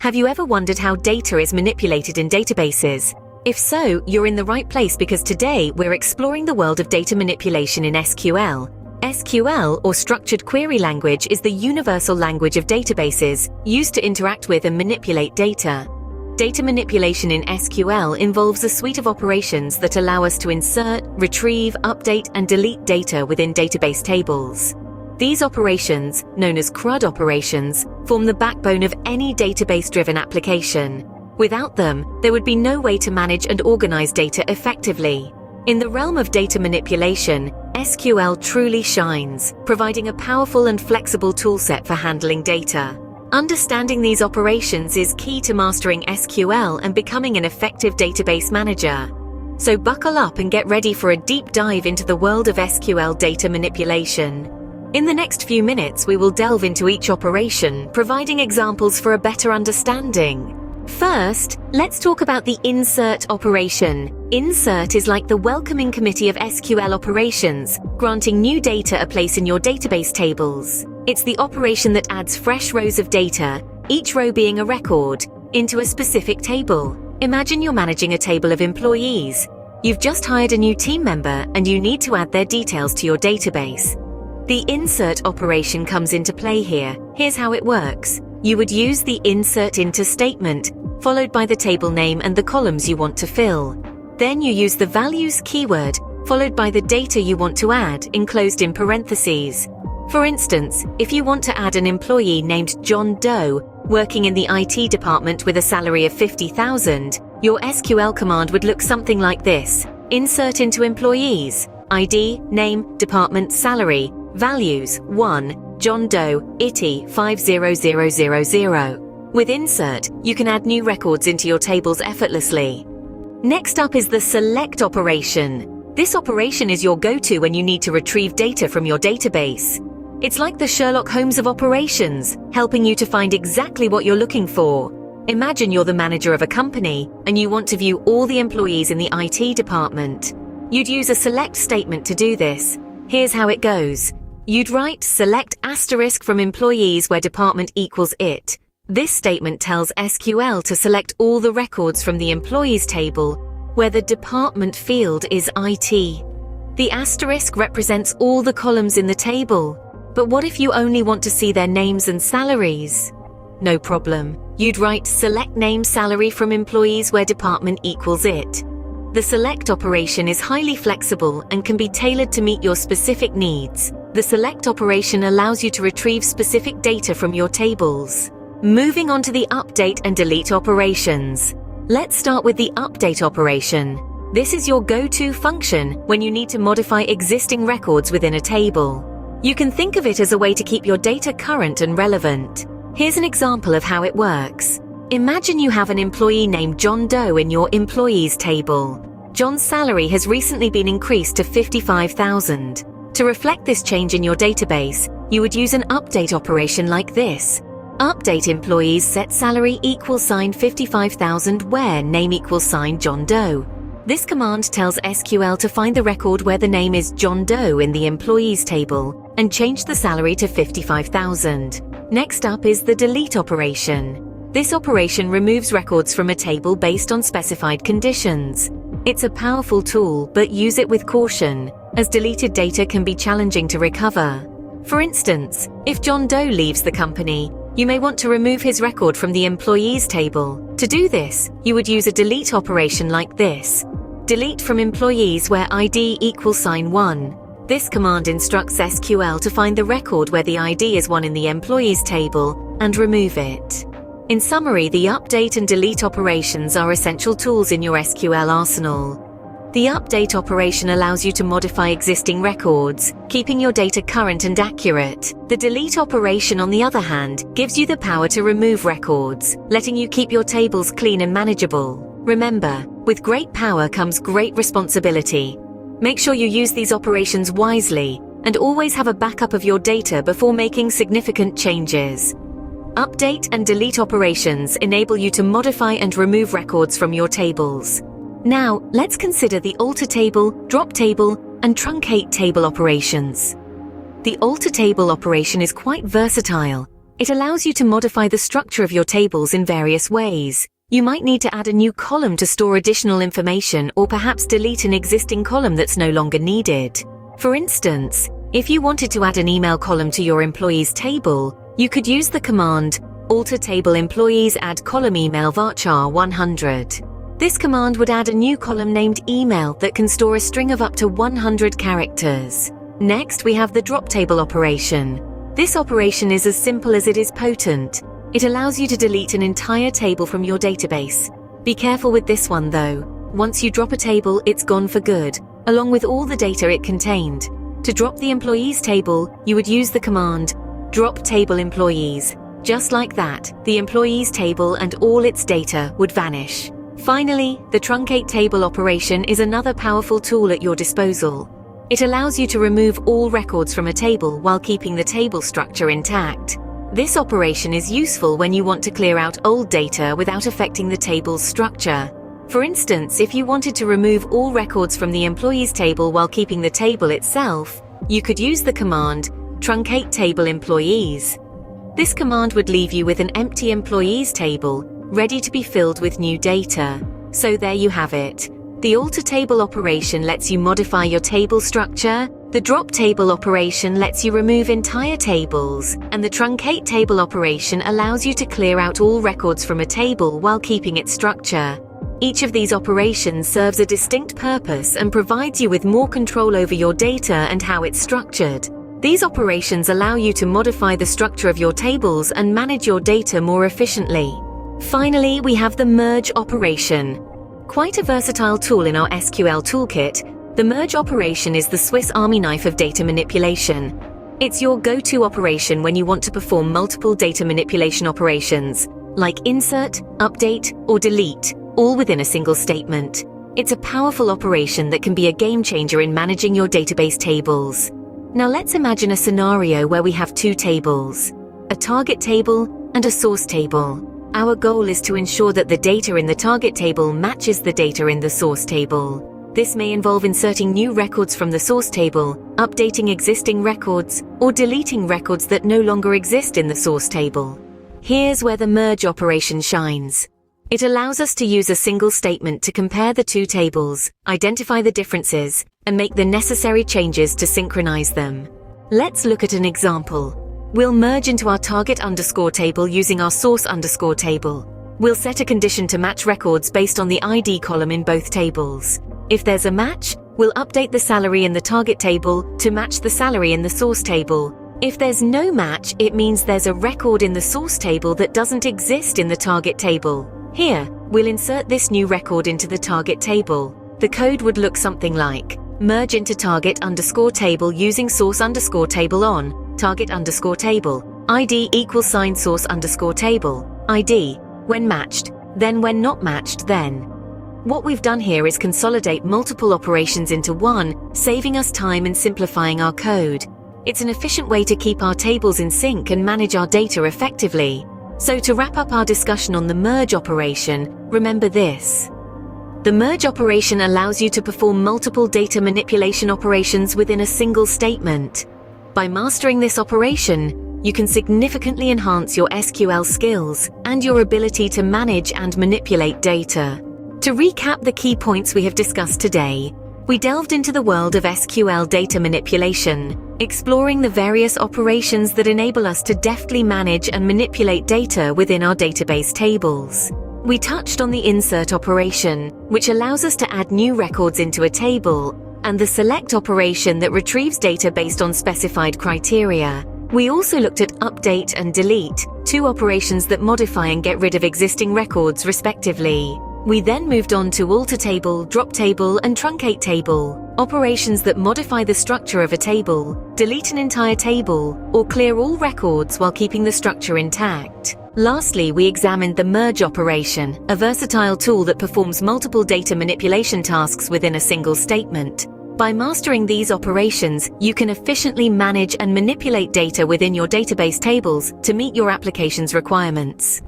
Have you ever wondered how data is manipulated in databases? If so, you're in the right place because today we're exploring the world of data manipulation in SQL. SQL, or Structured Query Language, is the universal language of databases, used to interact with and manipulate data. Data manipulation in SQL involves a suite of operations that allow us to insert, retrieve, update, and delete data within database tables. These operations, known as CRUD operations, form the backbone of any database-driven application. Without them, there would be no way to manage and organize data effectively. In the realm of data manipulation, SQL truly shines, providing a powerful and flexible toolset for handling data. Understanding these operations is key to mastering SQL and becoming an effective database manager. So buckle up and get ready for a deep dive into the world of SQL data manipulation. In the next few minutes, we will delve into each operation, providing examples for a better understanding. First, let's talk about the insert operation. Insert is like the welcoming committee of SQL operations, granting new data a place in your database tables. It's the operation that adds fresh rows of data, each row being a record, into a specific table. Imagine you're managing a table of employees. You've just hired a new team member and you need to add their details to your database. The insert operation comes into play here. Here's how it works. You would use the insert into statement, followed by the table name and the columns you want to fill. Then you use the values keyword, followed by the data you want to add, enclosed in parentheses. For instance, if you want to add an employee named John Doe, working in the IT department with a salary of $50,000, your SQL command would look something like this. Insert into employees, ID, name, department, salary, values, 1, John Doe, ITI, 50000. With insert, you can add new records into your tables effortlessly. Next up is the select operation. This operation is your go-to when you need to retrieve data from your database. It's like the Sherlock Holmes of operations, helping you to find exactly what you're looking for. Imagine you're the manager of a company and you want to view all the employees in the IT department. You'd use a select statement to do this. Here's how it goes. You'd write select asterisk from employees where department equals it. This statement tells SQL to select all the records from the employees table where the department field is IT. The asterisk represents all the columns in the table. But what if you only want to see their names and salaries? No problem. You'd write select name salary from employees where department equals it. The select operation is highly flexible and can be tailored to meet your specific needs. The select operation allows you to retrieve specific data from your tables. Moving on to the update and delete operations. Let's start with the update operation. This is your go-to function when you need to modify existing records within a table. You can think of it as a way to keep your data current and relevant. Here's an example of how it works. Imagine you have an employee named John Doe in your employees table. John's salary has recently been increased to $55,000. To reflect this change in your database, you would use an update operation like this. Update employees set salary equals sign 55,000 where name equals sign John Doe. This command tells SQL to find the record where the name is John Doe in the employees table and change the salary to 55,000. Next up is the delete operation. This operation removes records from a table based on specified conditions. It's a powerful tool, but use it with caution, as deleted data can be challenging to recover. For instance, if John Doe leaves the company, you may want to remove his record from the employees table. To do this, you would use a delete operation like this. Delete from employees where ID equals sign 1. This command instructs SQL to find the record where the ID is 1 in the employees table and remove it. In summary, the update and delete operations are essential tools in your SQL arsenal. The update operation allows you to modify existing records, keeping your data current and accurate. The delete operation, on the other hand, gives you the power to remove records, letting you keep your tables clean and manageable. Remember, with great power comes great responsibility. Make sure you use these operations wisely and always have a backup of your data before making significant changes. Update and delete operations enable you to modify and remove records from your tables. Now, let's consider the alter table, drop table, and truncate table operations. The alter table operation is quite versatile. It allows you to modify the structure of your tables in various ways. You might need to add a new column to store additional information, or perhaps delete an existing column that's no longer needed. For instance, if you wanted to add an email column to your employees table, you could use the command alter table employees add column email varchar 100. This command would add a new column named email that can store a string of up to 100 characters. Next, we have the drop table operation. This operation is as simple as it is potent. It allows you to delete an entire table from your database. Be careful with this one though. Once you drop a table, it's gone for good, along with all the data it contained. To drop the employees table, you would use the command drop table employees. Just like that, the employees table and all its data would vanish. Finally, the truncate table operation is another powerful tool at your disposal. It allows you to remove all records from a table while keeping the table structure intact. This operation is useful when you want to clear out old data without affecting the table's structure. For instance, if you wanted to remove all records from the employees table while keeping the table itself, you could use the command truncate table employees. This command would leave you with an empty employees table, ready to be filled with new data. So there you have it. The alter table operation lets you modify your table structure, the drop table operation lets you remove entire tables, and the truncate table operation allows you to clear out all records from a table while keeping its structure. Each of these operations serves a distinct purpose and provides you with more control over your data and how it's structured. These operations allow you to modify the structure of your tables and manage your data more efficiently. Finally, we have the merge operation. Quite a versatile tool in our SQL toolkit, the merge operation is the Swiss Army knife of data manipulation. It's your go-to operation when you want to perform multiple data manipulation operations, like insert, update, or delete, all within a single statement. It's a powerful operation that can be a game changer in managing your database tables. Now let's imagine a scenario where we have two tables, a target table and a source table. Our goal is to ensure that the data in the target table matches the data in the source table. This may involve inserting new records from the source table, updating existing records, or deleting records that no longer exist in the source table. Here's where the merge operation shines. It allows us to use a single statement to compare the two tables, identify the differences, and make the necessary changes to synchronize them. Let's look at an example. We'll merge into our target underscore table using our source underscore table. We'll set a condition to match records based on the ID column in both tables. If there's a match, we'll update the salary in the target table to match the salary in the source table. If there's no match, it means there's a record in the source table that doesn't exist in the target table. Here, we'll insert this new record into the target table. The code would look something like merge into target underscore table using source underscore table on target underscore table, ID equals sign source underscore table, ID, when matched, then when not matched, then. What we've done here is consolidate multiple operations into one, saving us time and simplifying our code. It's an efficient way to keep our tables in sync and manage our data effectively. So to wrap up our discussion on the merge operation, remember this. The merge operation allows you to perform multiple data manipulation operations within a single statement. By mastering this operation, you can significantly enhance your SQL skills and your ability to manage and manipulate data. To recap the key points we have discussed today, we delved into the world of SQL data manipulation, exploring the various operations that enable us to deftly manage and manipulate data within our database tables. We touched on the insert operation, which allows us to add new records into a table, and the select operation that retrieves data based on specified criteria. We also looked at update and delete, two operations that modify and get rid of existing records respectively. We then moved on to alter table, drop table, and truncate table, operations that modify the structure of a table, delete an entire table, or clear all records while keeping the structure intact. Lastly, we examined the merge operation, a versatile tool that performs multiple data manipulation tasks within a single statement. By mastering these operations, you can efficiently manage and manipulate data within your database tables to meet your application's requirements.